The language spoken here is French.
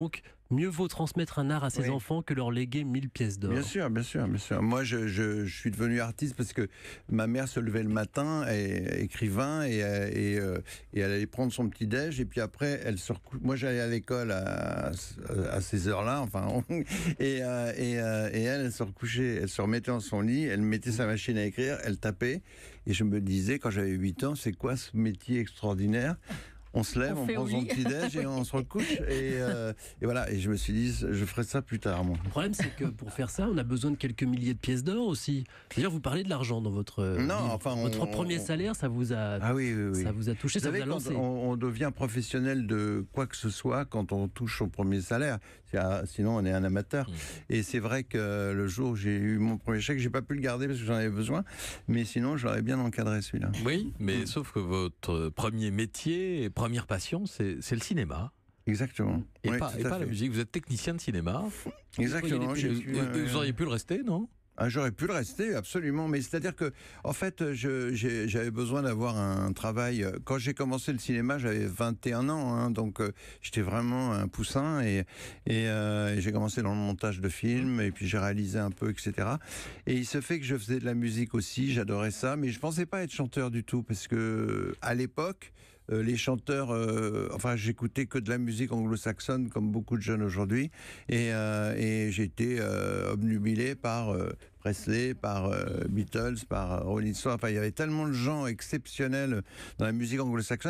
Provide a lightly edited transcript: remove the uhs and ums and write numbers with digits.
Donc, mieux vaut transmettre un art à ses Oui. enfants que leur léguer 1000 pièces d'or. Bien sûr, bien sûr, bien sûr. Moi, je suis devenu artiste parce que ma mère se levait le matin, écrivain, et elle allait prendre son petit déj, et puis après, elle se recou... Moi, j'allais à l'école à ces heures-là, enfin, et elle se recouchait, elle se remettait dans son lit, elle mettait sa machine à écrire, elle tapait, et je me disais, quand j'avais 8 ans, c'est quoi ce métier extraordinaire? On se lève, on fait prend au son lit. petit déj et on se recouche. Et voilà. Et je me suis dit, je ferai ça plus tard, moi. Le problème, c'est que pour faire ça, on a besoin de quelques milliers de pièces d'or aussi. D'ailleurs, vous parlez de l'argent dans votre Non, livre. enfin, Votre premier salaire, ça vous a, Ah oui, oui, oui. ça vous a touché, Vous ça vous savez, a quand lancé. on devient professionnel de quoi que ce soit, quand on touche son premier salaire, sinon on est un amateur. Et c'est vrai que le jour où j'ai eu mon premier chèque, j'ai pas pu le garder parce que j'en avais besoin, mais sinon je l'aurais bien encadré, celui-là. Oui, mais sauf que votre premier métier et première passion, c'est le cinéma. Exactement. Et Oui, pas, tout et à pas la fait. musique. Vous êtes technicien de cinéma. Exactement. Vous auriez pu le rester, non? Ah, j'aurais pu le rester, absolument. Mais c'est-à-dire que, en fait, j'avais besoin d'avoir un travail. Quand j'ai commencé le cinéma, j'avais 21 ans, hein, donc j'étais vraiment un poussin. Et j'ai commencé dans le montage de films, et puis j'ai réalisé un peu, etc. Et il se fait que je faisais de la musique aussi, j'adorais ça, mais je pensais pas être chanteur du tout, parce que à l'époque, les chanteurs, enfin, j'écoutais que de la musique anglo-saxonne, comme beaucoup de jeunes aujourd'hui, et j'ai été obnubilé par Presley, par Beatles, par Rolling Stone. Enfin, il y avait tellement de gens exceptionnels dans la musique anglo-saxonne.